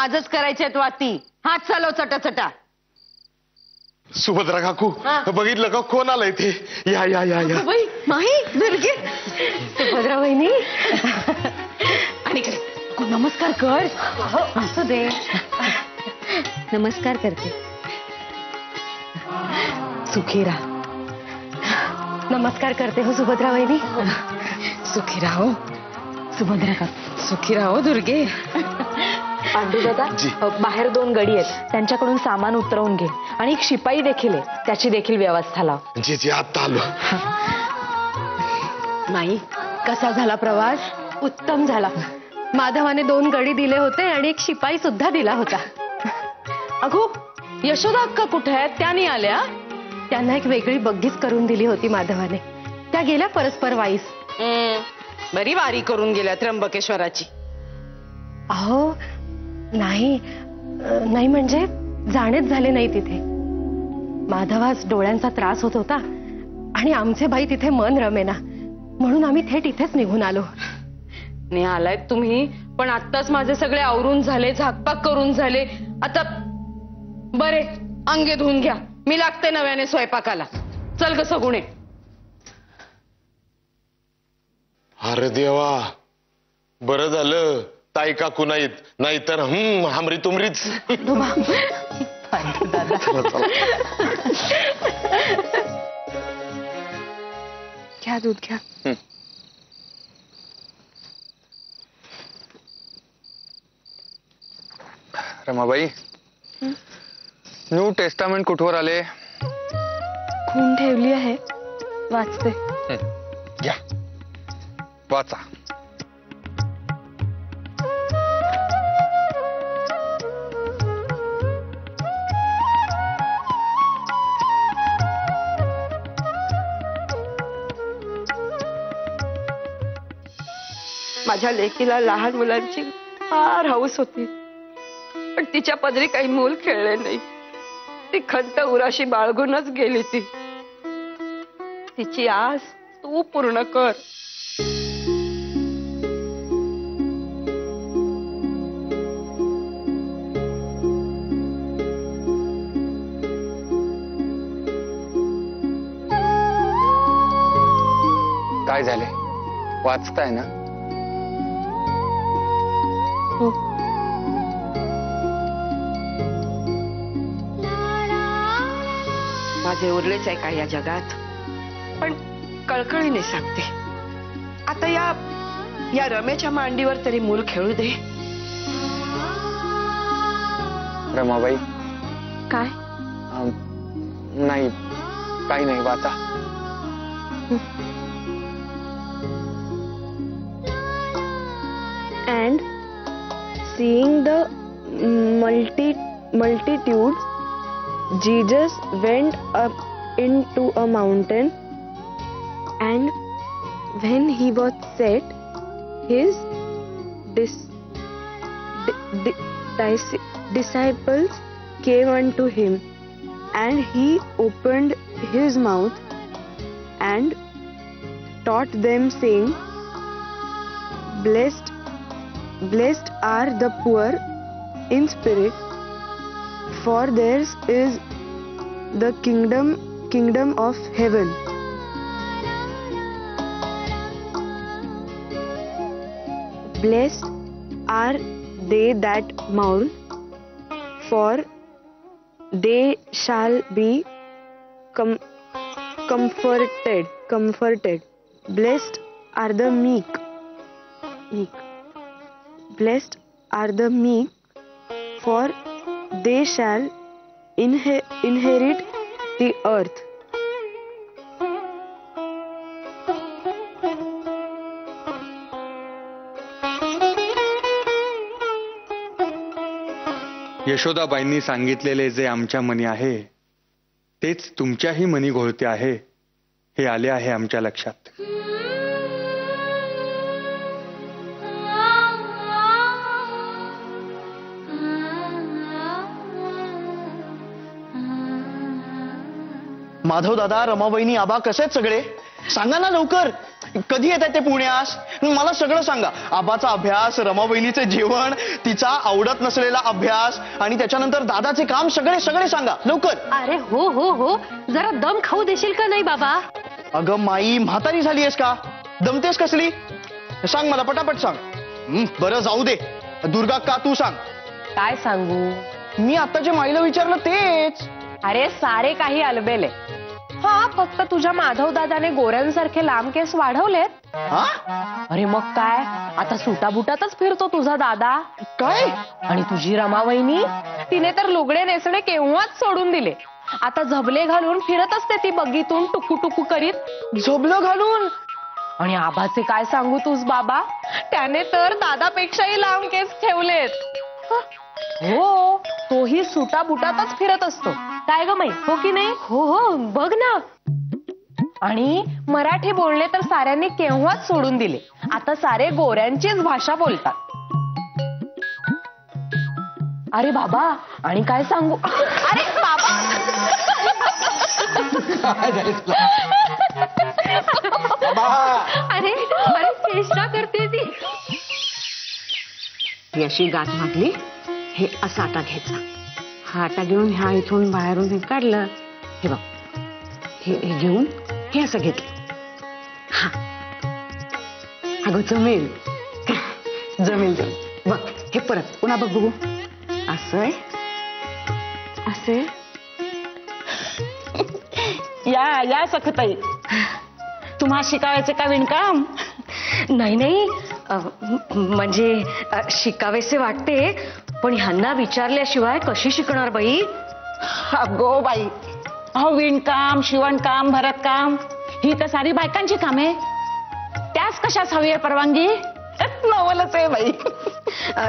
आजच करायच्यात वाती. हात चालव चटाचटा. सुभद्रा काकू बघितलं का कोण आलंय ते? या या या या. माही दुर्गे. सुभद्रा वहिनी. आणि नमस्कार कर. असू दे. नमस्कार करते. सुखी राहा. नमस्कार करते हो सुभद्रा वहिनी. सुखी राहो सुभद्रा का. सुखी राहो दुर्गे. पांडुदादा, बाहेर 2 गडी आहेत, त्यांच्याकडून सामान उतरवून घे. आणि एक शिपाई देखील आहे, त्याची देखील व्यवस्था लाव. जी जी आता आलो. नाही कसा झाला प्रवास? उत्तम झाला. माधवाने 2 गडी दिले होते आणि एक शिपाई सुद्धा दिला होता. अगो, यशोदा अक्का कुठे आहेत? त्या नाही आल्या? त्यांना एक वेगळी बग्गीच करून दिली होती माधवाने. त्या गेल्या परस्पर वाईस. बरी वारी करून गेल्या त्र्यंबकेश्वराची. अहो नाही नाही म्हणजे जाणेच झाले नाही तिथे. माधवास डोळ्यांचा त्रास होत होता आणि आमचे बाई तिथे मन रमेना, म्हणून आम्ही थेट इथेच निघून आलो. नाही आलायत तुम्ही, पण आत्ताच माझे सगळे आवरून झाले, झाकपाक करून झाले. आता बरे अंगे धुवून घ्या, मी लागते नव्याने स्वयंपाकाला. चल ग सगुणे. अरे देवा, बरं झालं ताई काकू नाहीत, नाहीतर हमरी तुमरीच. घ्या दूध घ्या. रमाबाई, न्यू टेस्टामेंट कुठवर आले? खून ठेवली आहे, वाचते. घ्या वाचा. माझ्या लेकीला लहान मुलांची फार हौस होती, पण तिच्या पदरी काही मूल खेळले नाही. ती खंत उराशी बाळगूनच गेली. तिची आस तू पूर्ण कर. काय झाले? वाचताय ना? माझे उरलेच आहे का या जगात, पण कळकळीने सांगते. आता या रमेच्या मांडीवर तरी मूल खेळू दे. रमाबाई, काय? नाही काही नाही, वाचा. And seeing the multitudes, Jesus went up into a mountain, and when he was set, his disciples came unto him, and he opened his mouth and taught them, saying, Blessed are the poor in spirit, for theirs is the kingdom of heaven. Blessed are they that mourn, for they shall be comforted. Blessed are the meek. Blessed are the meek, for they shall inherit the earth. यशोदाबाईंनी सांगितलेले जे आमच्या मनी आहे, तेच तुमच्याही मनी घोळते आहे, हे आले आहे आमच्या लक्षात. माधव दादा, रमाबाईनी, आबा कसे आहेत सगळे? सांगा ना लवकर. कधी येत आहे ते पुण्यास? मला सगळं सांगा. आबाचा अभ्यास, रमाबहिणीचे जेवण, तिचा आवडत नसलेला अभ्यास आणि त्याच्यानंतर दादाचे काम, सगळे सगळे सांगा लवकर. अरे हो हो हो, जरा दम खाऊ देशील का नाही बाबा? अगं माई, म्हातारी झाली आहेस का? दमतेस कसली? सांग मला, पटापट सांग. बरं जाऊ दे. दुर्गा का तू सांग. काय सांगू? मी आता जे माईला विचारलं तेच. अरे सारे काही अलबेले. हा, फक्त तुझ्या माधव दादाने गोऱ्यांसारखे लांब केस वाढवलेत. हा? अरे मग काय, आता सुटाबुटातच फिरतो तुझा दादा. काय? आणि तुझी रमावहिनी, तिने तर लुगडे नेसणे केव्हाच सोडून दिले. आता झबले घालून फिरत असते ती बगीतून टुकू टुकू करीत. झोबलं घालून? आणि आबाचे काय सांगू तुझ बाबा, त्याने तर दादापेक्षाही लांब केस ठेवलेत. हो, तोही सुटाबुटातच फिरत असतो. काय ग माई, हो की नाही? हो हो, बघ ना. आणि मराठी बोलणे तर साऱ्यांनी केव्हाच सोडून दिले. आता सारे गोऱ्यांचीच भाषा बोलतात. अरे बाबा, आणि काय सांगू? अरे बाबा, अरे अरे, चेष्टा करते ती. ही अशी गाठ मागली, हे असा आटा घ्यायचा. हा आटा घेऊन ह्या इथून बाहेरून हे काढलं. हे बघ, हे घेऊन हे असं घेतलं. हा, अगं जमेल जमेल जमेल. बघ हे परत पुन्हा बघ बघू. असं असे. या सखताई, तुम्हा शिकावायचे का विणकाम? नाही नाही, म्हणजे शिकावेसे वाटते, पण ह्यांना विचारल्याशिवाय कशी शिकणार बाई? अगो बाई, अहो विणकाम, शिवणकाम, भरतकाम ही तर सारी बायकांची कामे. त्यास कशास हवी आहे परवानगी? नवलच आहे बाई.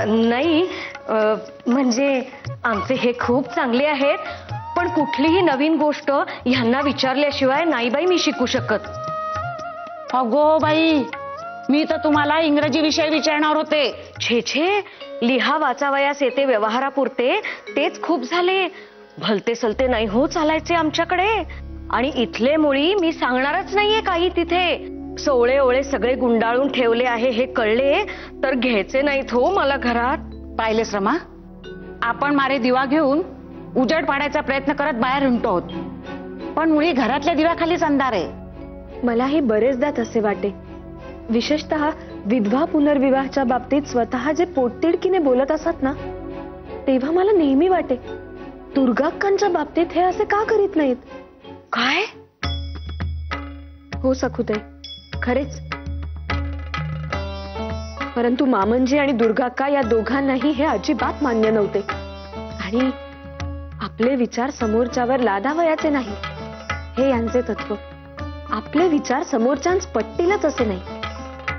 नाही, म्हणजे आमचे हे खूप चांगले आहेत, पण कुठलीही नवीन गोष्ट ह्यांना विचारल्याशिवाय नाही बाई मी शिकू शकत. अगो बाई, मी तर तुम्हाला इंग्रजी विषय विचारणार होते. छे छे, लिहा वाचावयास येते व्यवहारापुरते, तेच खूप झाले. भलते सलते नाही हो चालायचे आमच्याकडे. आणि इथले मुळी मी सांगणारच नाहीये काही तिथे. सोळे ओळे सगळे गुंडाळून ठेवले आहे हे कळले तर घ्यायचे नाहीत हो मला घरात. पाहिलेस रमा, आपण मारे दिवा घेऊन उजेड पाडायचा प्रयत्न करत बाहेर हिंडतो आहोत, पण मुळी घरातल्या दिव्याखालीच अंधार आहे. मलाही बरेचदा तसे वाटे. विशेषतः विधवा पुनर्विवाहाच्या बाबतीत स्वतः जे पोटतिडकीने बोलत असत ना, तेव्हा मला नेहमी वाटे, दुर्गाक्कांच्या बाबतीत हे असे का करीत नाहीत? काय? हो सखुते, खरेच. परंतु मामनजी आणि दुर्गाक्का या दोघांनाही हे अजिबात मान्य नव्हते. आणि आपले विचार समोरच्यावर लादावयाचे नाही हे यांचे तत्व. आपले विचार समोरच्यांस पटतीलच असे नाही,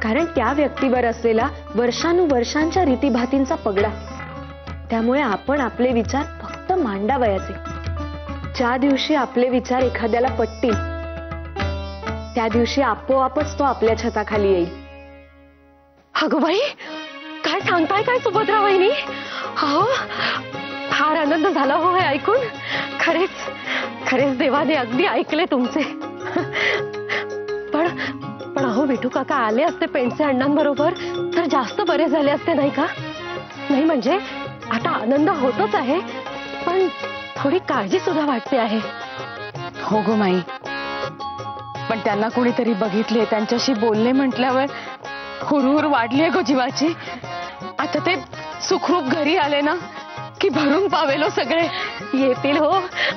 कारण त्या व्यक्तीवर असलेला वर्षानुवर्षांच्या रीतीभातींचा पगडा. त्यामुळे आपण आपले विचार फक्त मांडावयाचे. ज्या दिवशी आपले विचार एखाद्याला पटतील त्या दिवशी आपोआपच तो आपल्या छताखाली येईल. अगं बाई, काय सांगताय काय सुभद्रा वहिनी? हो, फार आनंद झाला हो हे ऐकून. खरेच खरेच देवाने अगदी ऐकले तुमचे. पण अहो, विठू काका आले असते पेंडसे अण्णांबरोबर तर जास्त बरे झाले असते नाही का? नाही म्हणजे आता आनंद होतोच आहे, पण थोडी काळजी सुद्धा वाटते आहे. हो गो माई, पण त्यांना कोणीतरी बघितले, त्यांच्याशी बोलले म्हटल्यावर हुरहुर वाढली गो जीवाची. आता ते सुखरूप घरी आले ना की भरून पावेलो सगळे. येतील हो,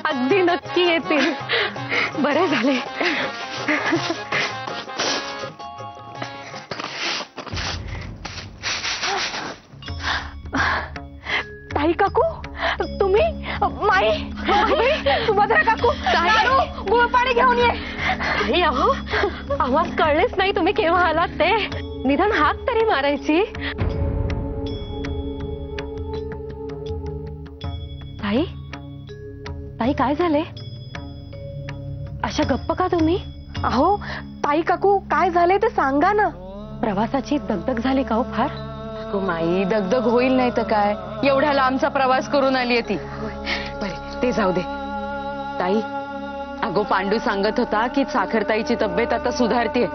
अगदी नक्की येतील. बरे झाले. ताई काकू, तुम्ही? माई, सुभद्रा काकू, गुळ पाणी घेऊन ये. नाही अहो, आवाज कळलेच नाही तुम्ही केव्हा आलात ते. निदान हाक तरी मारायची. ताई, ताई काय झाले? अशा गप्प का तुम्ही? अहो ताई काकू, काय झाले ते सांगा ना. प्रवासाची दगदग झाली का हो फार? अगो माई, दगदग होईल नाही तर काय, एवढ्या लांबचा प्रवास करून आली ती. बरे ते जाऊ दे. ताई, अगो पांडू सांगत होता की साखरताईची तब्येत आता सुधारतीये.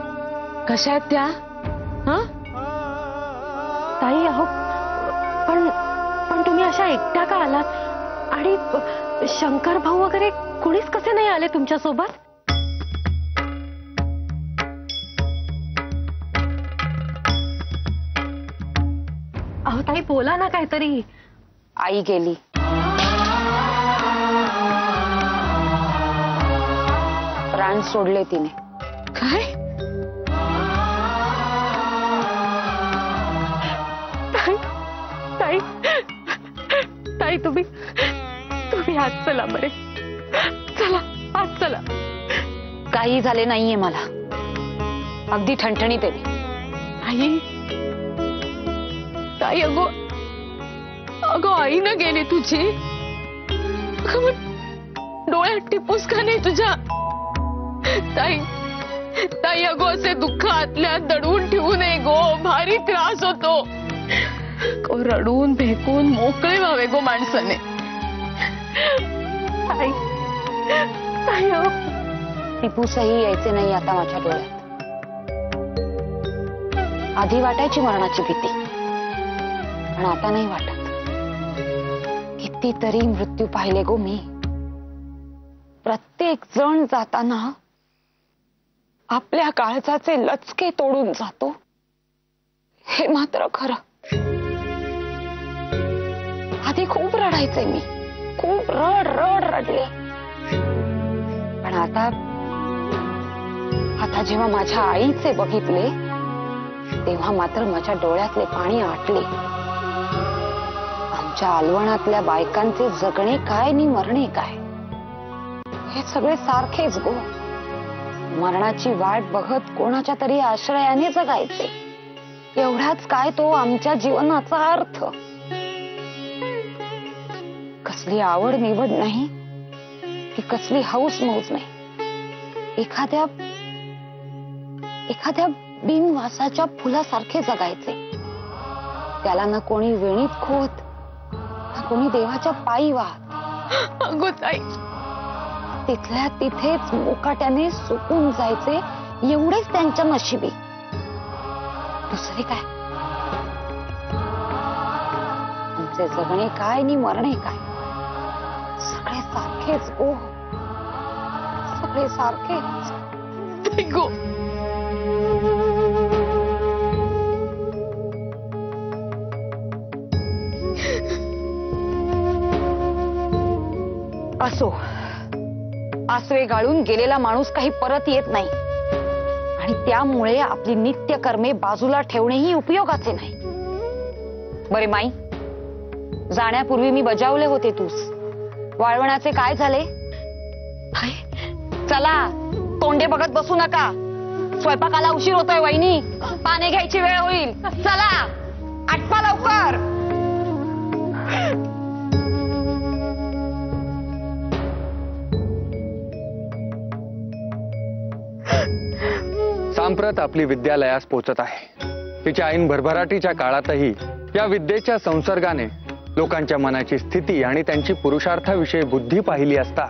कशा आहेत त्या? हा, ताई अहो, पण तुम्ही अशा एकट्या का आलात? आणि शंकर भाऊ वगैरे कुणीच कसे नाही आले तुमच्या सोबत? अहो ताई, बोला ना काहीतरी. आई गेली. प्राण सोडले तिने. काय? ताई ताई, तुम्ही आज चला बरे. चला आज चला. काही झाले नाहीये मला. अगदी ठणठणीत आहे. आई, ताई, अगो आई न गेली तुझी. अगं मग डोळ्यात टिपूस का नाही तुझ्या? ताई ताई, अगो असे दुःख आतल्या दडवून ठेवू नये गो. भारी त्रास होतो. रडून भेकून मोकळे व्हावे गो माणसाने. ताई ताई, अहो टिपूसही यायचे नाही आता माझ्या डोळ्यात. आधी वाटायची मरणाची भीती, पण आता नाही वाटत. कितीतरी मृत्यू पाहिले गो मी. प्रत्येक जण जाताना आपल्या काळजाचे लचके तोडून जातो, हे मात्र खरं. आधी खूप रडायचे मी, खूप रड रडले. पण आता जेव्हा माझ्या आईचे बघितले, तेव्हा मात्र माझ्या डोळ्यातले पाणी आटले. आमच्या आलवणातल्या बायकांचे जगणे काय आणि मरणे काय, हे सगळे सारखेच गो. मरणाची वाट बघत कोणाच्या तरी आश्रयाने जगायचे, एवढाच काय तो आमच्या जीवनाचा अर्थ. कसली आवड निवड नाही, की कसली हौस मौज नाही. एखाद्या बिनवासाच्या फुलासारखे जगायचे. त्याला ना कोणी वेणीत खोत, ना कोणी देवाच्या पायी वाहत. अगो ताई, तिथल्या तिथेच मुकाट्याने सुकून जायचे, एवढेच त्यांच्या नशिबी. दुसरे काय? आमचे जगणे काय आणि मरणे काय, सगळे सारखेच गो. सगळे सारखेच गो. असो, आसवे गाळून गेलेला माणूस काही परत येत नाही, आणि त्यामुळे आपली नित्यकर्मे बाजूला ठेवणेही उपयोगाचे नाही. बरे माई, जाण्यापूर्वी मी बजावले होते तूस. वाळवणाचे काय झाले? चला, तोंडे बघत बसू नका. स्वयंपाकाला उशीर होतोय वहिनी. पाणी घ्यायची वेळ होईल. चला, आटपा लवकर. सांप्रत आपली विद्यालयास पोचत आहे. तिच्या ऐन भरभराटीच्या काळातही या विद्येच्या संसर्गाने लोकांच्या मनाची स्थिती आणि त्यांची पुरुषार्थाविषयी बुद्धी पाहिली असता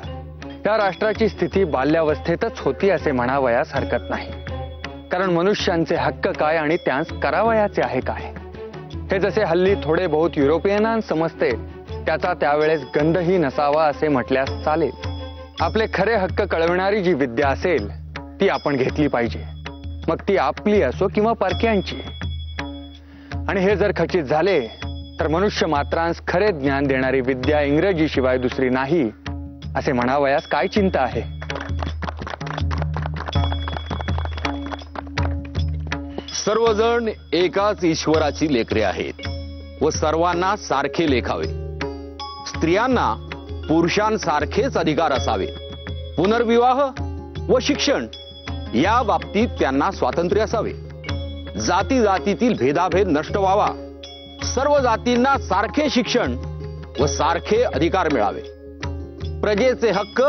त्या राष्ट्राची स्थिती बाल्यावस्थेतच होती असे म्हणावयास हरकत नाही. कारण मनुष्यांचे हक्क काय आणि त्यांस करावयाचे आहे काय, हे जसे हल्ली थोडे बहुत युरोपियनांना समजते, त्याचा त्यावेळेस गंधही नसावा असे म्हटल्यास चालेल. आपले खरे हक्क कळविणारी जी विद्या असेल ती आपण घेतली पाहिजे, मग ती आपली असो किंवा परक्यांची. आणि हे जर खचित झाले तर मनुष्य मात्रांस खरे ज्ञान देणारी विद्या इंग्रजी शिवाय दुसरी नाही असे म्हणावयास काय चिंता आहे. सर्वजण एकाच ईश्वराची लेकरे आहेत व सर्वांना सारखे लेखावे. स्त्रियांना पुरुषांसारखेच अधिकार असावे. पुनर्विवाह व शिक्षण या बाबतीत त्यांना स्वातंत्र्य असावे. जाती जातीतील भेदाभेद नष्ट व्हावा. सर्व जातींना सारखे शिक्षण व सारखे अधिकार मिळावे. प्रजेचे हक्क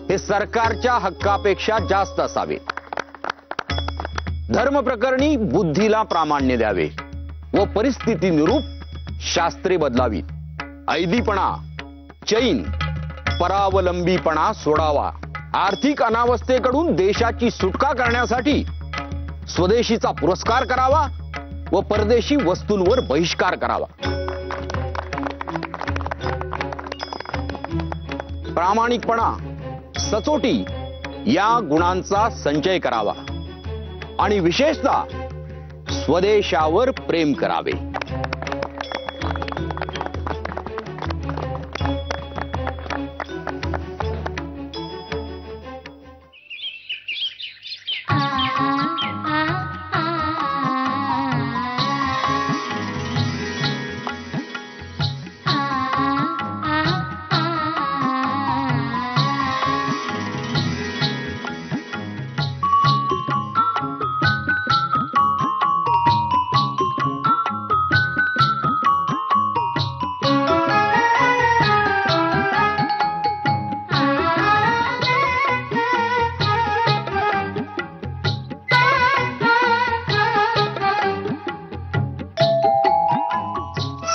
हे सरकारच्या हक्कापेक्षा जास्त असावे. धर्म प्रकरणी बुद्धीला प्रामाण्य द्यावे व परिस्थितीनुरूप शास्त्रे बदलावीत. ऐदीपणा, चैन, परावलंबीपणा सोडावा. आर्थिक अनावस्थेकडून देशाची सुटका करण्यासाठी स्वदेशीचा पुरस्कार करावा व परदेशी वस्तूंवर बहिष्कार करावा. प्रामाणिकपणा, सचोटी या गुणांचा संचय करावा आणि विशेषतः स्वदेशावर प्रेम करावे.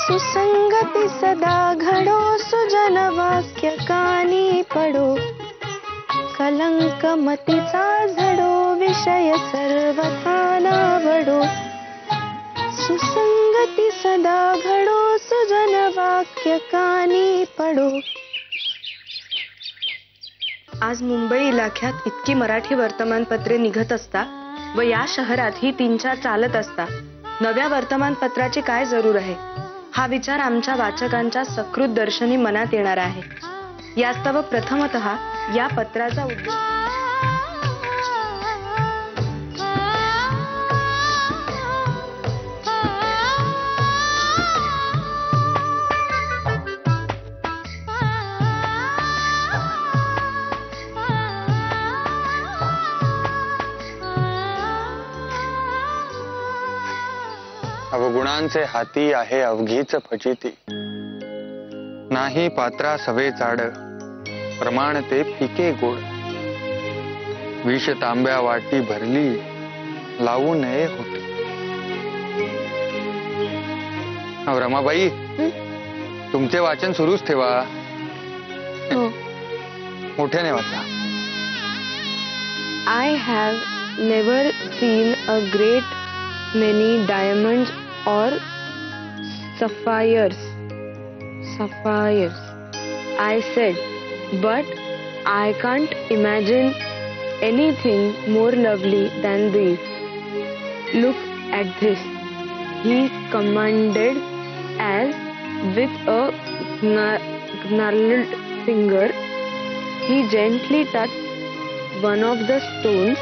सुसंगती सदा घडो सुजन वाक्य कानी पडो कलंक मतीचा झडो विषय सर्वथा नावडो सुसंगती सदा घडो सुजन वाक्य कानी पडो. आज मुंबई इलाख्यात इतकी मराठी वर्तमानपत्रे निघत असता व या शहरात ही 3-4 चालत असता नव्या वर्तमानपत्राची काय जरूर आहे हा विचार आमच्या वाचकांच्या सकृत दर्शनी मनात येणार आहे. यास्तव प्रथमतः या पत्राचा उद्देश अवगुणांचे हाती आहे अवघीच फजिती. नाही पात्रा सवे चाड प्रमाण ते फिके गोड. विष तांब्या वाटी भरली लावू नये होती. रमाबाई, तुमचे वाचन सुरूच ठेवा. मोठ्याने वाचा. I have never seen a great many diamonds or sapphires. I said, but I can't imagine anything more lovely than these. Look at this. He commanded as with a gnarled finger. He gently touched one of the stones.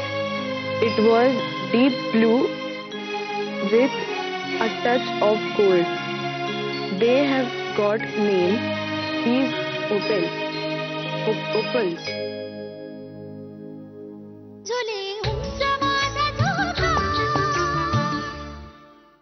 It was deep blue with a touch of gold. They have got names. These opals.